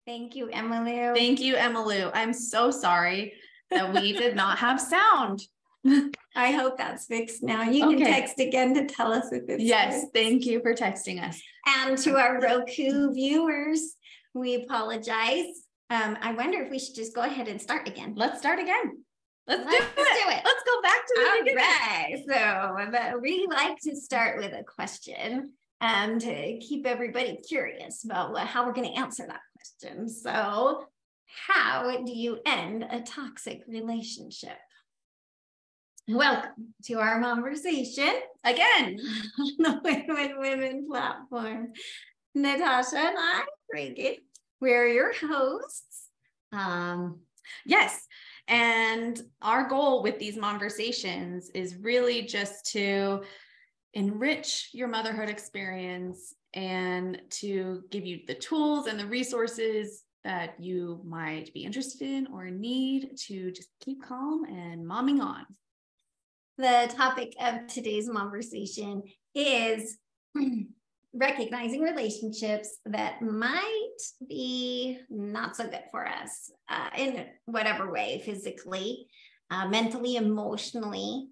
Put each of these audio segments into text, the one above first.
Thank you, Emily. Thank you, Emily. I'm so sorry that we did not have sound. I hope that's fixed now. You can text again to tell us if it's fixed. Thank you for texting us. And to our Roku viewers, we apologize. I wonder if we should just go ahead and start again. Let's start again. Let's do it. Let's go back to the beginning. Right. So we like to start with a question to keep everybody curious about how we're going to answer that question. So how do you end a toxic relationship? Welcome to our conversation again on the Win-Win Women platform. Natasha and I, Reagan, we're your hosts. Yes. And our goal with these conversations is really just to enrich your motherhood experience and to give you the tools and the resources that you might be interested in or need to just keep calm and momming on. The topic of today's conversation is recognizing relationships that might be not so good for us in whatever way, physically, mentally, emotionally,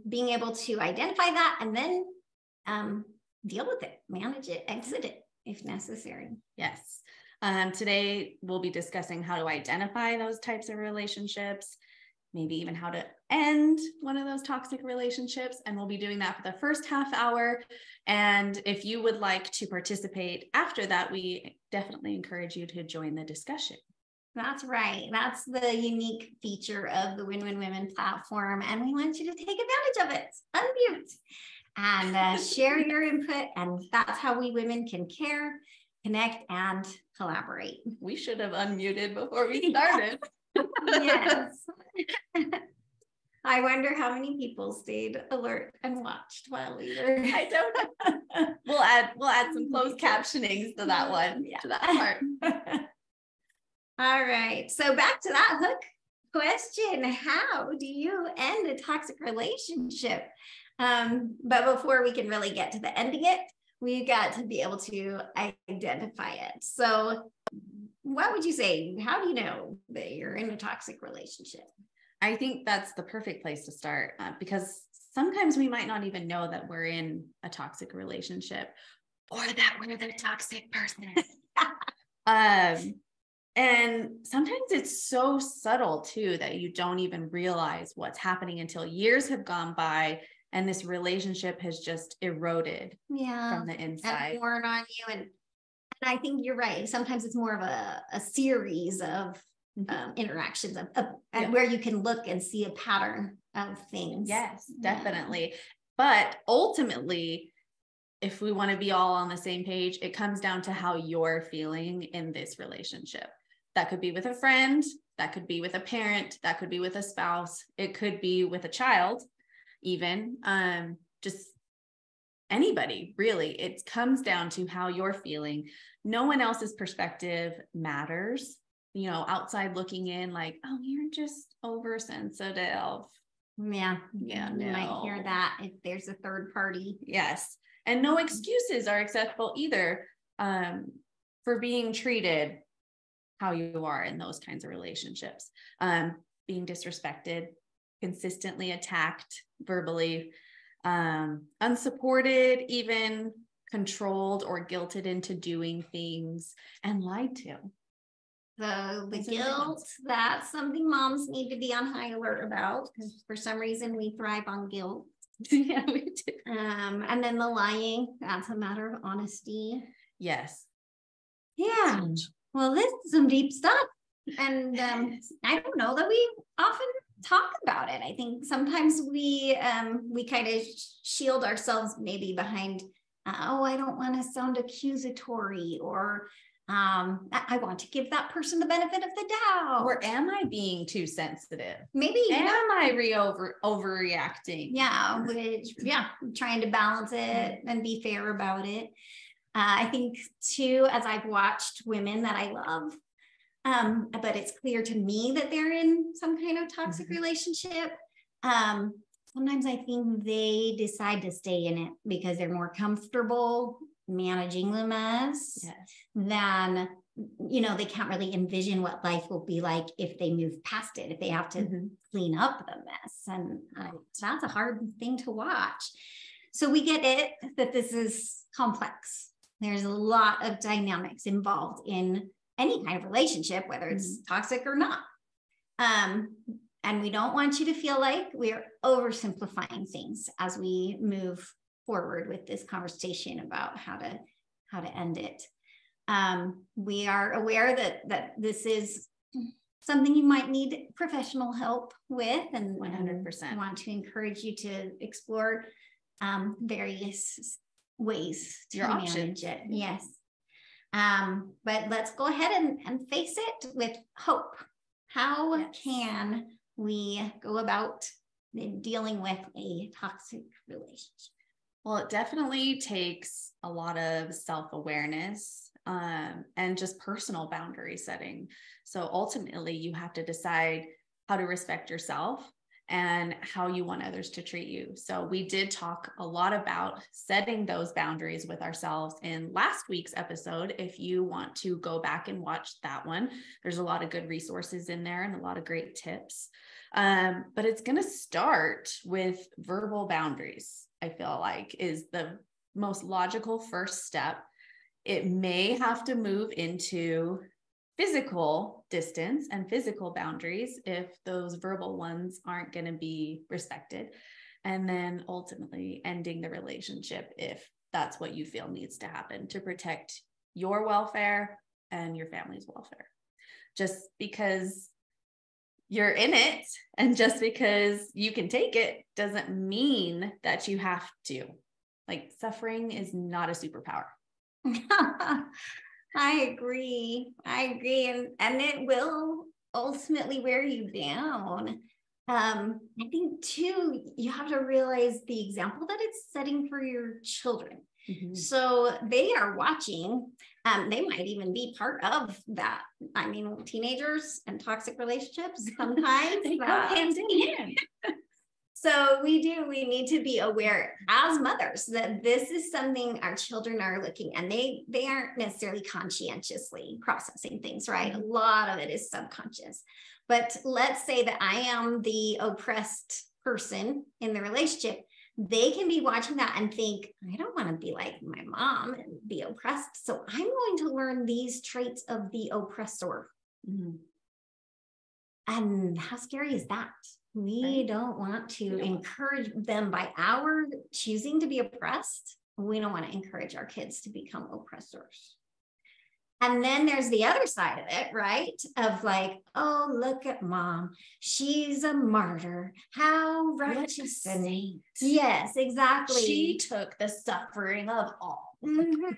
being able to identify that and then deal with it, manage it, exit it if necessary. Yes. Today, we'll be discussing how to identify those types of relationships, maybe even how to end one of those toxic relationships. And we'll be doing that for the first half hour. And if you would like to participate after that, we definitely encourage you to join the discussion. That's right. That's the unique feature of the Win-Win Women platform. And we want you to take advantage of it. Unmute and share your input. And that's how we women can care, connect, and collaborate. We should have unmuted before we started. Yes. I wonder how many people stayed alert and watched while we were. I don't know. We'll add some closed captionings to that one. Yeah. To that part. All right. So back to that hook question. How do you end a toxic relationship? But before we can really get to the ending it, we've got to be able to identify it. So what would you say? How do you know that you're in a toxic relationship? I think that's the perfect place to start because sometimes we might not even know that we're in a toxic relationship or that we're the toxic person. And sometimes it's so subtle too that you don't even realize what's happening until years have gone by and this relationship has just eroded from the inside. And worn on you. And I think you're right. Sometimes it's more of a series of interactions and where you can look and see a pattern of things. Yes, definitely. But ultimately, if we want to be all on the same page, it comes down to how you're feeling in this relationship. That could be with a friend, that could be with a parent, that could be with a spouse, it could be with a child, even just anybody, really. It comes down to how you're feeling. No one else's perspective matters. You know, outside looking in, like, oh, you're just oversensitive. Yeah. You might hear that if there's a third party. Yes. And no excuses are acceptable either for being treated how you are in those kinds of relationships. Being disrespected, consistently attacked verbally, unsupported, even controlled or guilted into doing things and lied to. The guilt, that's something moms need to be on high alert about because for some reason we thrive on guilt. Yeah, we do. And then the lying, that's a matter of honesty. Yes. Yeah. Well, this is some deep stuff. And I don't know that we often talk about it. I think sometimes we kind of shield ourselves maybe behind, I don't want to sound accusatory or I want to give that person the benefit of the doubt. Or am I being too sensitive? Maybe. Am I overreacting? Yeah, trying to balance it and be fair about it. I think too, as I've watched women that I love, but it's clear to me that they're in some kind of toxic relationship. Sometimes I think they decide to stay in it because they're more comfortable managing the mess than they can't really envision what life will be like if they move past it, if they have to clean up the mess. And that's a hard thing to watch. So we get it that this is complex. There's a lot of dynamics involved in any kind of relationship, whether it's toxic or not. And we don't want you to feel like we're oversimplifying things as we move forward with this conversation about how to end it. We are aware that this is something you might need professional help with, and 100% want to encourage you to explore various ways to manage it. Yes. But let's go ahead and face it with hope. How can we go about dealing with a toxic relationship? Well, it definitely takes a lot of self-awareness and just personal boundary setting. So ultimately, you have to decide how to respect yourself and how you want others to treat you. So we did talk a lot about setting those boundaries with ourselves in last week's episode. If you want to go back and watch that one, there's a lot of good resources in there and a lot of great tips. But it's going to start with verbal boundaries, I feel like, is the most logical first step. It may have to move into physical distance and physical boundaries if those verbal ones aren't going to be respected. And then ultimately ending the relationship if that's what you feel needs to happen to protect your welfare and your family's welfare. Just because you're in it and just because you can take it doesn't mean that you have to. Like, suffering is not a superpower. I agree. And it will ultimately wear you down. I think too, you have to realize the example that it's setting for your children. So they are watching. They might even be part of that. I mean, teenagers and toxic relationships sometimes they go hand in hand. So we need to be aware as mothers that this is something our children are looking, and they aren't necessarily conscientiously processing things, right? A lot of it is subconscious. But let's say that I am the oppressed person in the relationship. They can be watching that and think, I don't want to be like my mom and be oppressed. So I'm going to learn these traits of the oppressor. And how scary is that? We don't want to encourage them by our choosing to be oppressed. We don't want to encourage our kids to become oppressors. And then there's the other side of it, right? Of like, oh, look at mom. She's a martyr. How righteous. Yes, exactly. She took the suffering of all. And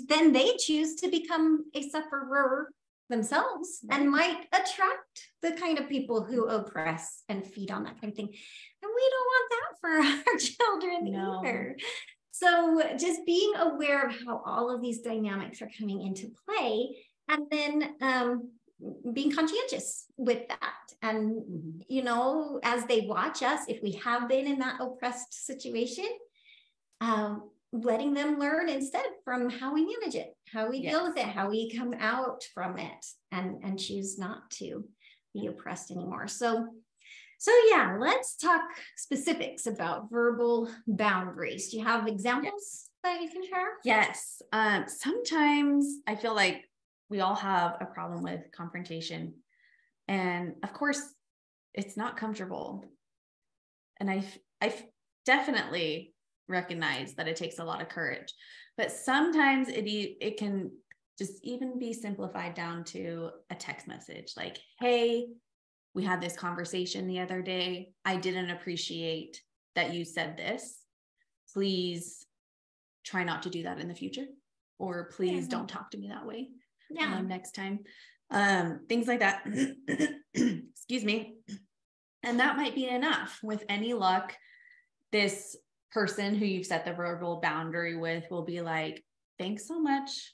then they choose to become a sufferer themselves and might attract the kind of people who oppress and feed on that kind of thing. And we don't want that for our children either. So just being aware of how all of these dynamics are coming into play, and then being conscientious with that. And, as they watch us, if we have been in that oppressed situation, letting them learn instead from how we manage it, how we deal with it, how we come out from it, and choose not to be oppressed anymore. So yeah, let's talk specifics about verbal boundaries. Do you have examples that you can share? Yes. Sometimes I feel like we all have a problem with confrontation. And of course, it's not comfortable. And I definitely recognize that it takes a lot of courage, but sometimes it can just even be simplified down to a text message like, hey, we had this conversation the other day. I didn't appreciate that you said this. Please try not to do that in the future, or please don't talk to me that way next time. Things like that. Excuse me. And that might be enough. With any luck, this person who you've set the verbal boundary with will be like, thanks so much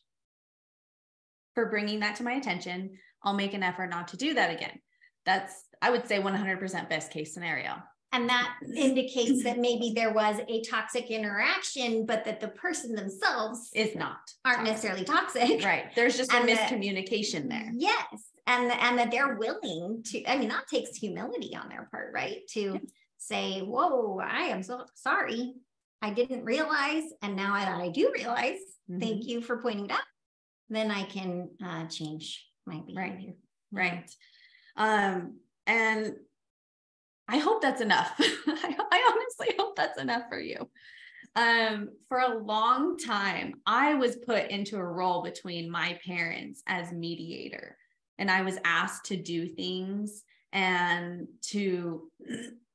for bringing that to my attention. I'll make an effort not to do that again. That's, I would say, 100% best case scenario. And that indicates that maybe there was a toxic interaction, but that the person themselves is not aren't toxic. necessarily toxic. Right. There's just a And miscommunication there. Yes. And that they're willing to, I mean, that takes humility on their part, right? To say, whoa, I am so sorry. I didn't realize. And now that I do realize, thank you for pointing it out. Then I can change my behavior. Right. And I hope that's enough. I honestly hope that's enough for you. For a long time, I was put into a role between my parents as mediator, and I was asked to do things and to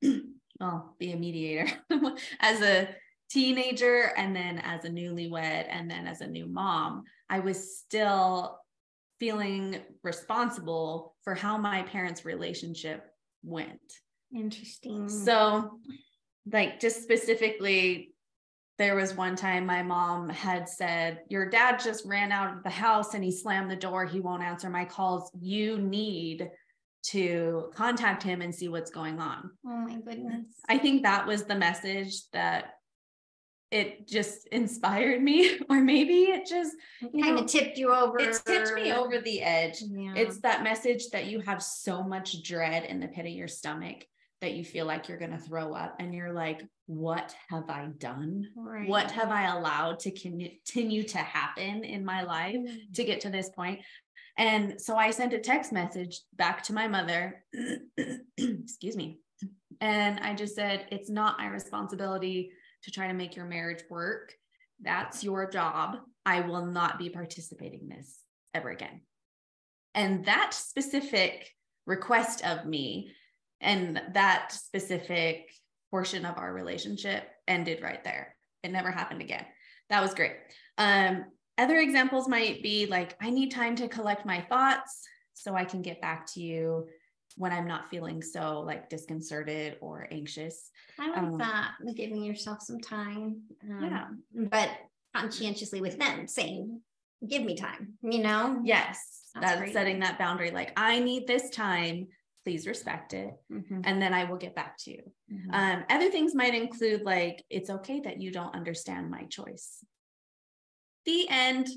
be a mediator as a teenager, and then as a newlywed, and then as a new mom. I was still feeling responsible for how my parents' relationship went. Interesting. So, like, just specifically, there was one time my mom had said, your dad just ran out of the house and he slammed the door. He won't answer my calls. You need to contact him and see what's going on. Oh my goodness. I think that was the message that it just inspired me, or maybe it just kind of tipped you over. It tipped me over the edge. Yeah. It's that message that you have so much dread in the pit of your stomach that you feel like you're going to throw up, and you're like, what have I done? Right. What have I allowed to continue to happen in my life to get to this point? And so I sent a text message back to my mother, excuse me. And I just said, it's not my responsibility to try to make your marriage work. That's your job. I will not be participating in this ever again. And that specific request of me and that specific portion of our relationship ended right there. It never happened again. That was great. Other examples might be like, I need time to collect my thoughts so I can get back to you when I'm not feeling so like disconcerted or anxious. I like that, giving yourself some time. But conscientiously with them saying, give me time, you know? Yes. That's setting great. that boundary. Like, I need this time. Please respect it. And then I will get back to you. Other things might include like, it's okay that you don't understand my choice. The end.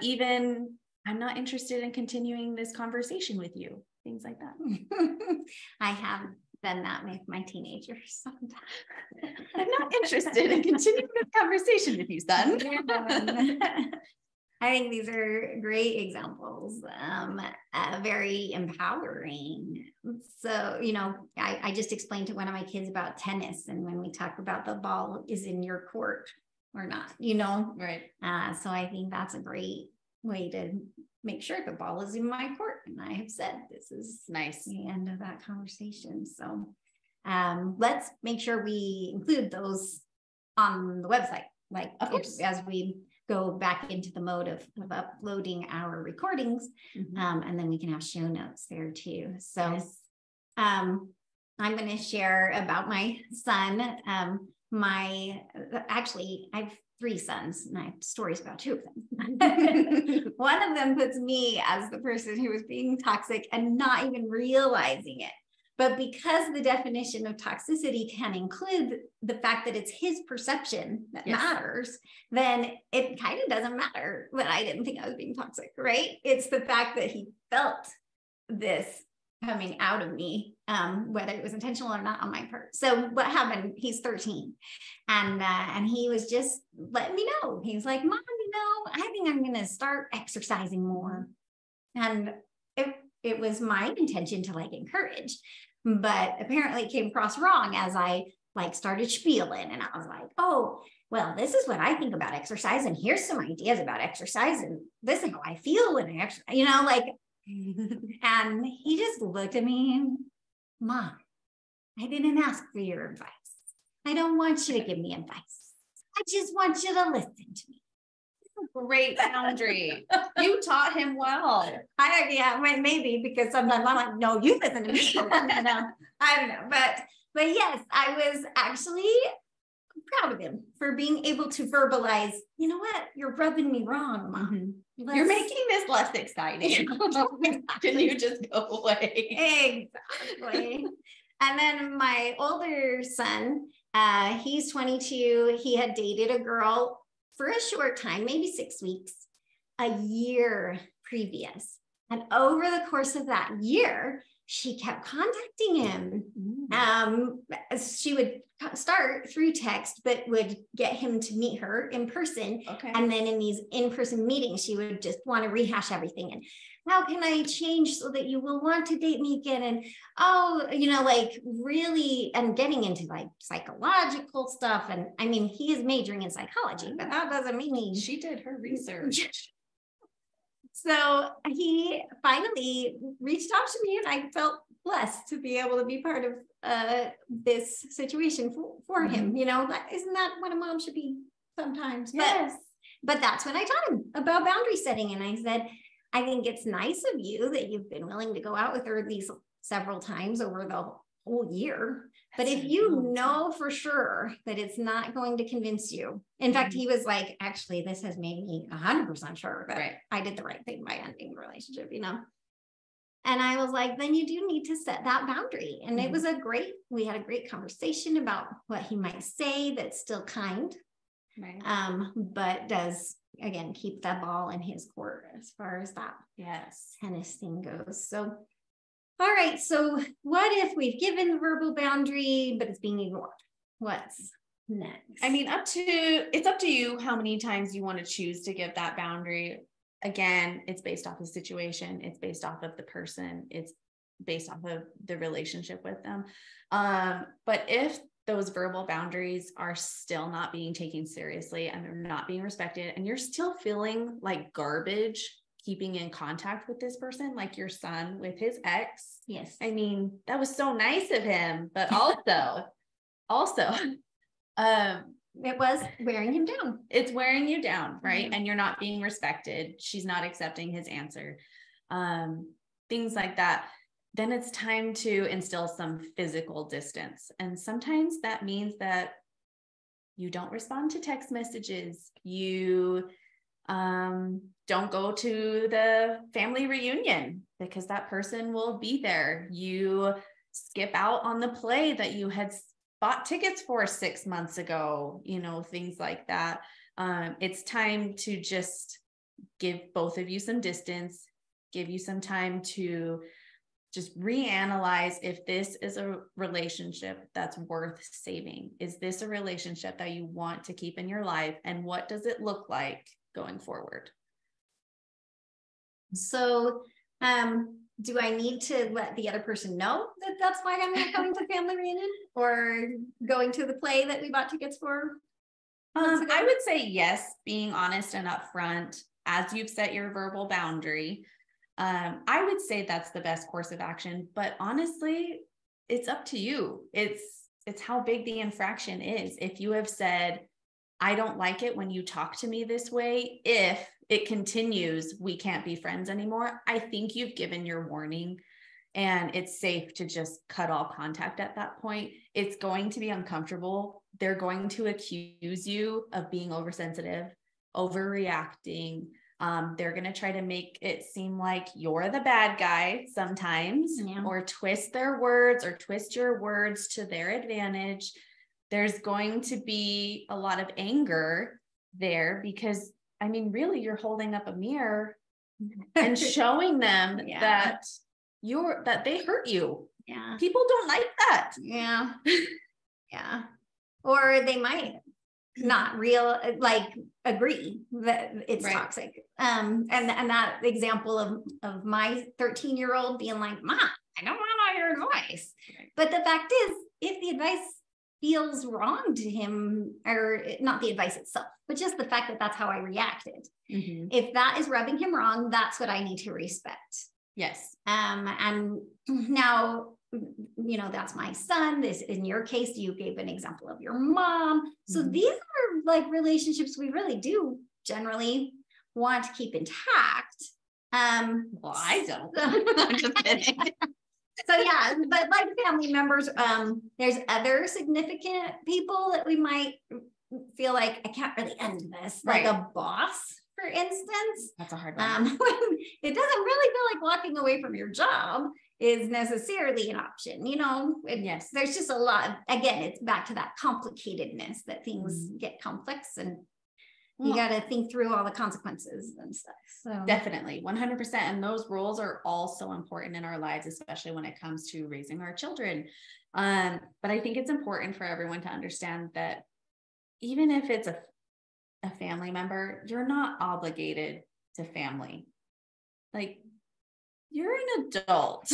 Even I'm not interested in continuing this conversation with you. Things like that. I have done that with my teenagers sometimes. I'm not interested in continuing this conversation with you, son. I think these are great examples, very empowering. So, you know, I just explained to one of my kids about tennis, and when we talk about the ball is in your court or not, you know? Right. So I think that's a great way to make sure the ball is in my court. And I have said, this is nice. The end of that conversation. So let's make sure we include those on the website, like of course, as we go back into the mode of uploading our recordings. And then we can have show notes there too. So yes. I'm going to share about my son. Actually, I have 3 sons, and I have stories about 2 of them. One of them puts me as the person who was being toxic and not even realizing it. But because the definition of toxicity can include the fact that it's his perception that matters, then it kind of doesn't matter that I didn't think I was being toxic, right? It's the fact that he felt this coming out of me, whether it was intentional or not on my part. So what happened? He's 13, and he was just letting me know. He's like, Mom, you know, I think I'm going to start exercising more. And it was my intention to like encourage, but apparently it came across wrong as I like started spieling, and I was like, oh, well, this is what I think about exercise, and here's some ideas about exercise, and this is how I feel when I exercise, you know, like. And he just looked at me and, Mom, I didn't ask for your advice. I don't want you to give me advice. I just want you to listen to me. Great boundary. You taught him well. Maybe because sometimes I'm like, no, you listen to me. I don't know. But yes, I was actually proud of him for being able to verbalize, you know what, you're rubbing me wrong, Mom. You're making this less exciting. Can you just go away? Exactly. And then my older son, he's 22. He had dated a girl for a short time, maybe 6 weeks, a year previous. And over the course of that year, she kept contacting him. She would start through text, but would get him to meet her in person. Okay. And then in these in-person meetings, she would just want to rehash everything. And how can I change so that you will want to date me again? And, oh, you know, like really, and getting into like psychological stuff. And I mean, he is majoring in psychology, but that doesn't mean she did her research. So he finally reached out to me, and I felt blessed to be able to be part of this situation for him. You know, isn't that what a mom should be sometimes? Yes. But that's when I taught him about boundary setting. And I said, I think it's nice of you that you've been willing to go out with her these several times over the whole year. But if you know for sure that it's not going to convince you, in fact, he was like, actually, this has made me 100% sure that I did the right thing by ending the relationship, you know? And I was like, then you do need to set that boundary. And it was we had a great conversation about what he might say that's still kind, but does, again, keep that ball in his court as far as that tennis thing goes. So, all right. So what if we've given the verbal boundary, but it's being ignored? What's next? I mean, it's up to you how many times you want to choose to give that boundary. Again, it's based off of the situation. It's based off of the person. It's based off of the relationship with them. But if those verbal boundaries are still not being taken seriously and they're not being respected, and you're still feeling like garbage keeping in contact with this person, like your son with his ex. Yes. I mean, that was so nice of him, but also, it was wearing him down. It's wearing you down, right? And you're not being respected. She's not accepting his answer. Things like that. Then it's time to instill some physical distance. And sometimes that means that you don't respond to text messages. You don't go to the family reunion because that person will be there. You skip out on the play that you had bought tickets for 6 months ago, you know, things like that. It's time to just give both of you some distance, give you some time to just reanalyze if this is a relationship that's worth saving. Is this a relationship that you want to keep in your life? And what does it look like going forward? So, do I need to let the other person know that that's why I'm not going to family reunion or going to the play that we bought tickets for? I would say yes, being honest and upfront as you've set your verbal boundary. I would say that's the best course of action, but honestly, it's up to you. It's how big the infraction is. If you have said, I don't like it when you talk to me this way, if it continues, we can't be friends anymore, I think you've given your warning and it's safe to just cut all contact at that point. It's going to be uncomfortable. They're going to accuse you of being oversensitive, overreacting. They're going to try to make it seem like you're the bad guy sometimes, or twist their words or twist your words to their advantage. There's going to be a lot of anger there because, I mean, really, you're holding up a mirror and showing them that they hurt you. Yeah. People don't like that. Yeah. Yeah. Or they might not agree that it's toxic. And that example of my 13-year-old being like, Mom, I don't want your advice. Right. But the fact is, if the advice feels wrong to him, or not the advice itself, but just the fact that that's how I reacted. If that is rubbing him wrong, that's what I need to respect. Yes. And now, you know, that's my son. This, in your case, you gave an example of your mom. So these are like relationships we really do generally want to keep intact. Well, I don't. I'm just kidding. So yeah, but like family members, there's other significant people that we might feel like, I can't really end this, like a boss, for instance. That's a hard one. It doesn't really feel like walking away from your job. is necessarily an option. Yes. There's just a lot. Again, it's back to that complicatedness that things get complex, and you got to think through all the consequences and stuff. So definitely 100%. And those rules are all so important in our lives, especially when it comes to raising our children. But I think it's important for everyone to understand that even if it's a family member, you're not obligated to family. Like, you're an adult.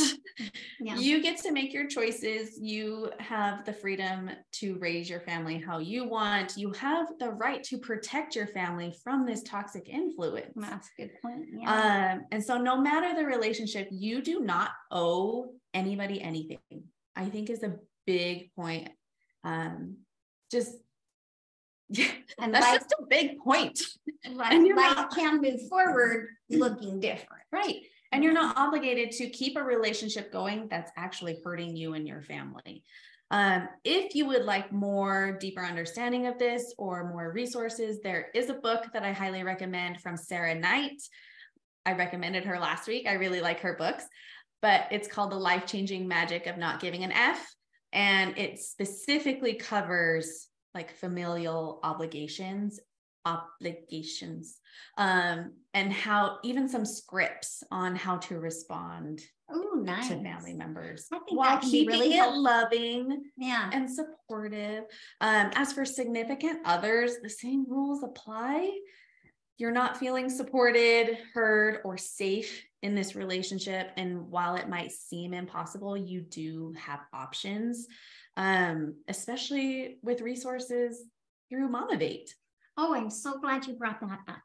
Yeah. You get to make your choices. You have the freedom to raise your family how you want. You have the right to protect your family from this toxic influence. That's a good point. Yeah. And so no matter the relationship, you do not owe anybody anything, I think is a big point. And that's just a big point. And life can move forward looking different. Right. And you're not obligated to keep a relationship going that's actually hurting you and your family. If you would like more deeper understanding of this or more resources, there is a book that I highly recommend from Sarah Knight. I recommended her last week. I really like her books, but it's called The Life-Changing Magic of Not Giving an F. And it specifically covers like familial obligations, and how even some scripts on how to respond nice. to family members while keeping really it loving yeah. and supportive. As for significant others, the same rules apply. You're not feeling supported, heard, or safe in this relationship. And while it might seem impossible, you do have options, especially with resources through Momavate. Oh, I'm so glad you brought that up.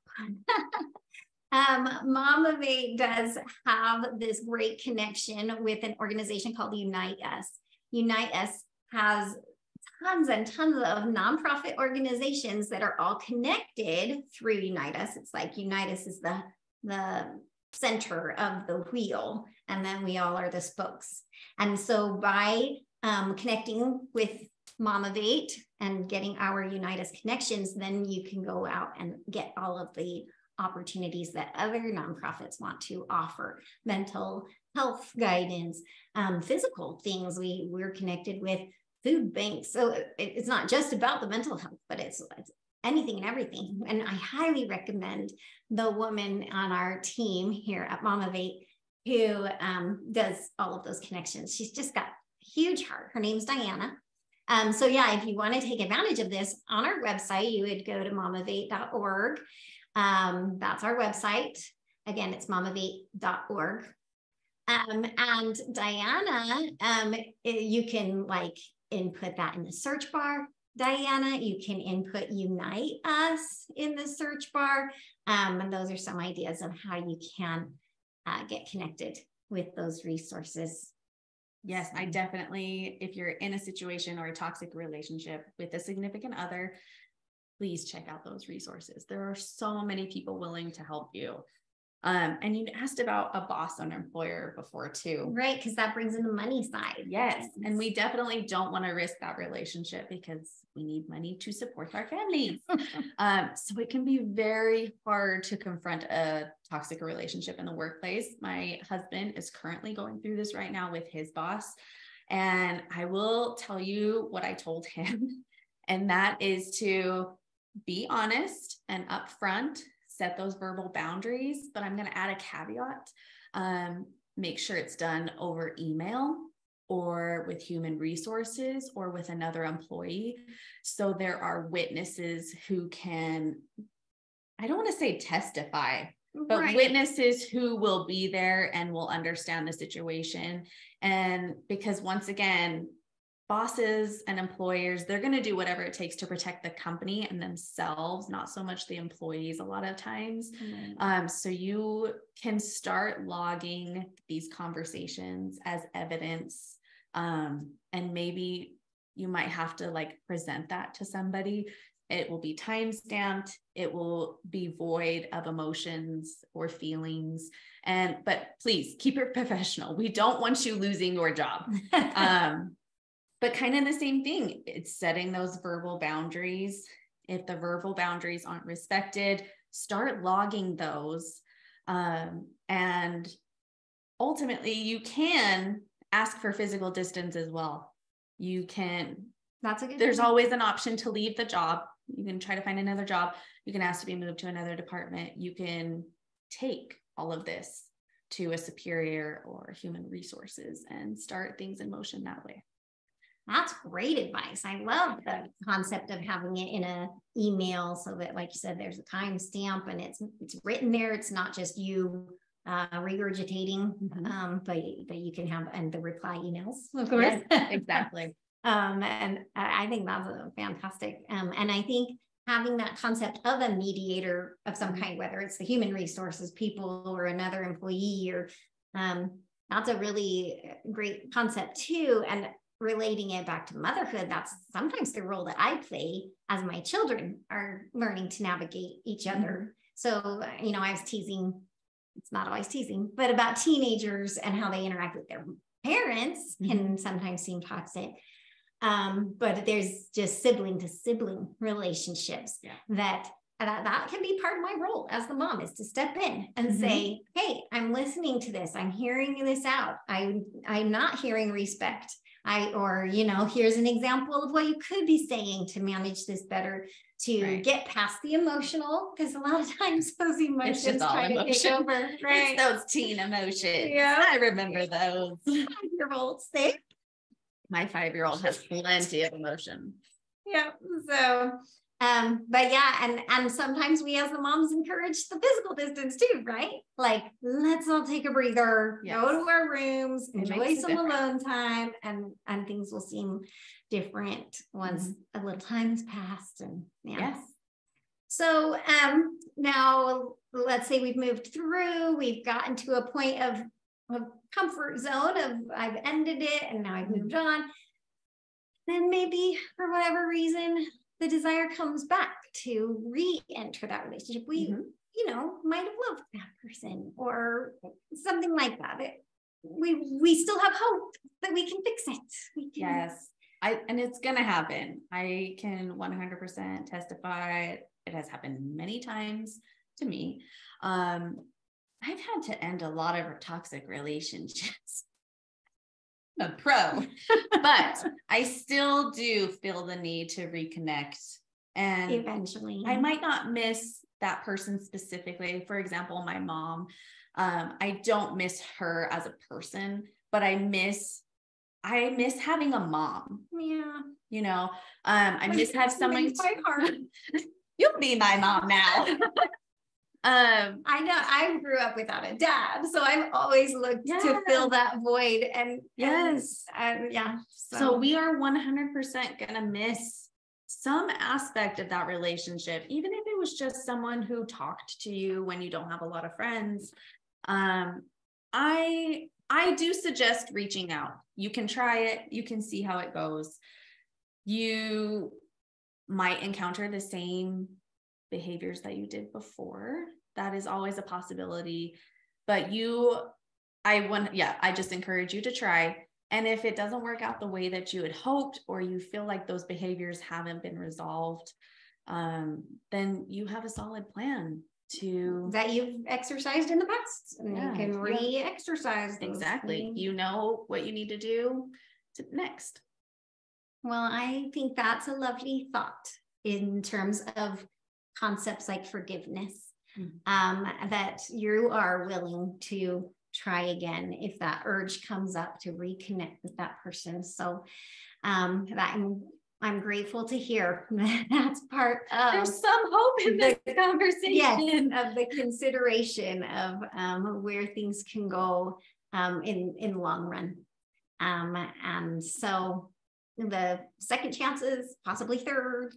Momavate does have this great connection with an organization called Unite Us. Unite Us has tons and tons of nonprofit organizations that are all connected through Unite Us. It's like Unite Us is the center of the wheel, and then we all are the spokes. And so by connecting with Momavate and getting our Unite Us connections, then you can go out and get all of the opportunities that other nonprofits want to offer: mental health guidance, physical things. We're connected with food banks. So it's not just about the mental health, but it's anything and everything. And I highly recommend the woman on our team here at Momavate who does all of those connections. She's just got a huge heart. Her name's Diana. So yeah, if you want to take advantage of this, on our website, you would go to momavate.org. That's our website. Again, it's momavate.org. And Diana, you can like input that in the search bar. Diana, you can input Unite Us in the search bar. And those are some ideas of how you can get connected with those resources. Yes, I definitely, if you're in a situation or a toxic relationship with a significant other, please check out those resources. There are so many people willing to help you. And you asked about a boss and employer before too. Right, because that brings in the money side. Yes, and we definitely don't want to risk that relationship because we need money to support our families. So it can be very hard to confront a toxic relationship in the workplace. My husband is currently going through this right now with his boss. And I will tell you what I told him, and that is to be honest and upfront. Set those verbal boundaries, but I'm going to add a caveat. Make sure it's done over email or with human resources or with another employee. So there are witnesses who can, I don't want to say testify, but right. Witnesses who will be there and will understand the situation. And because once again, bosses and employers, they're going to do whatever it takes to protect the company and themselves, not so much the employees a lot of times. Mm-hmm. So you can start logging these conversations as evidence. And maybe you might have to like present that to somebody. It will be time-stamped. It will be void of emotions or feelings. But please keep it professional. We don't want you losing your job. But kind of the same thing. It's setting those verbal boundaries. If the verbal boundaries aren't respected, start logging those. And ultimately you can ask for physical distance as well. You can, there's always an option to leave the job. You can try to find another job. You can ask to be moved to another department. You can take all of this to a superior or human resources and start things in motion that way. That's great advice. I love the concept of having it in an email so that, like you said, there's a timestamp and it's written there. It's not just you regurgitating, but you can have, and the reply emails, of course. Yes, exactly. And I think that's a fantastic. And I think having that concept of a mediator of some kind, whether it's the human resources people or another employee, or that's a really great concept too. And relating it back to motherhood, that's sometimes the role that I play as my children are learning to navigate each other. So, you know, I was teasing, it's not always teasing, but about teenagers and how they interact with their parents can sometimes seem toxic. But there's just sibling to sibling relationships that can be part of my role as the mom, is to step in and say, hey, I'm listening to this. I'm hearing this out. I'm not hearing respect. Or, you know, here's an example of what you could be saying to manage this better, to get past the emotional, because a lot of times those emotions try to take over. Right. It's those teen emotions. Yeah. I remember those. 5-year-olds there. My 5-year-old has plenty of emotion. Yeah. So, but yeah, and sometimes we as the moms encourage the physical distance too, right? Like, let's all take a breather, go to our rooms, enjoy some alone time, and things will seem different once a little time has passed. And yes. So now let's say we've moved through, we've gotten to a point of comfort zone of I've ended it and now I've moved on. Then maybe for whatever reason, the desire comes back to re-enter that relationship. We, you know, might have loved that person or something like that. We still have hope that we can fix it. Yes. And it's going to happen. I can 100% testify. It has happened many times to me. I've had to end a lot of toxic relationships. A pro, but I still do feel the need to reconnect, and eventually I might not miss that person specifically. For example, my mom, I don't miss her as a person, but I miss having a mom. Yeah. You know, I miss having someone. Quite hard. You'll be my mom now. I know I grew up without a dad, so I've always looked to fill that void. And so we are 100% gonna miss some aspect of that relationship, even if it was just someone who talked to you when you don't have a lot of friends. I do suggest reaching out. You can try it, you can see how it goes. You might encounter the same behaviors that you did before. That is always a possibility, but I just encourage you to try. And if it doesn't work out the way that you had hoped, or you feel like those behaviors haven't been resolved, then you have a solid plan that you've exercised in the past, and you can re-exercise. Exactly. You know what you need to do next. Well, I think that's a lovely thought in terms of concepts like forgiveness, that you are willing to try again if that urge comes up to reconnect with that person. So that I'm grateful to hear that's part of. There's some hope in this conversation. Yes, of the consideration of where things can go in long run. And so the second chances, possibly third,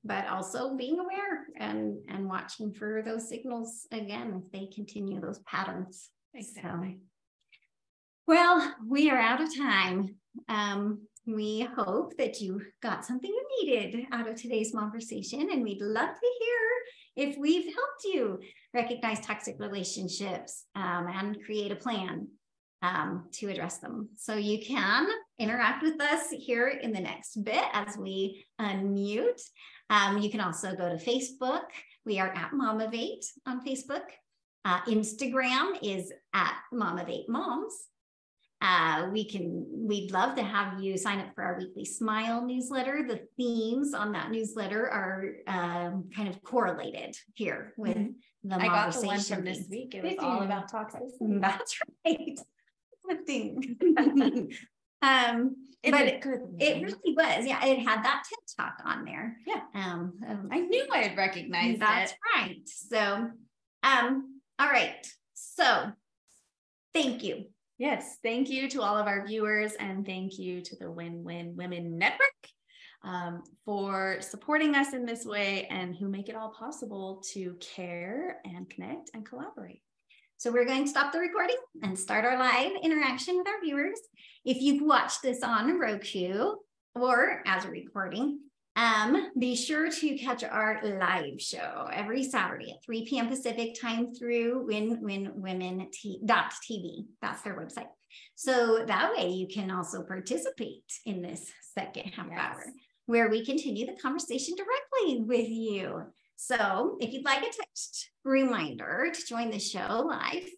but also being aware and watching for those signals again if they continue those patterns. Exactly. So, well, we are out of time. We hope that you got something you needed out of today's conversation, and we'd love to hear if we've helped you recognize toxic relationships and create a plan to address them. So you can interact with us here in the next bit as we unmute. You can also go to Facebook. We are at Momavate on Facebook. Instagram is at Mom of 8 Moms. We'd love to have you sign up for our weekly Smile newsletter. The themes on that newsletter are kind of correlated here with the I got the one conversation from this week. It was all about toxicity. That's right. But it really was. Yeah, it had that TED Talk on there. Yeah. I knew I had recognized that's it. Right. So, all right. So, thank you. Yes, thank you to all of our viewers, and thank you to the Win-Win Women Network for supporting us in this way and who make it all possible to care and connect and collaborate. So we're going to stop the recording and start our live interaction with our viewers. If you've watched this on Roku or as a recording, be sure to catch our live show every Saturday at 3 p.m. Pacific time through winwinwomen.tv. That's their website. So that way you can also participate in this second half hour where we continue the conversation directly with you. So if you'd like a text reminder to join the show live,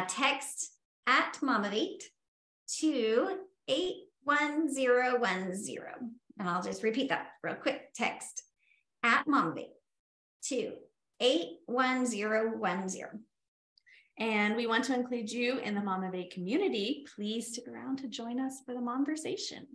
text at Mom of 8 to 81010. And I'll just repeat that real quick. Text at Mom of 8 to 81010. And we want to include you in the Mom of 8 community. Please stick around to join us for the Momversation.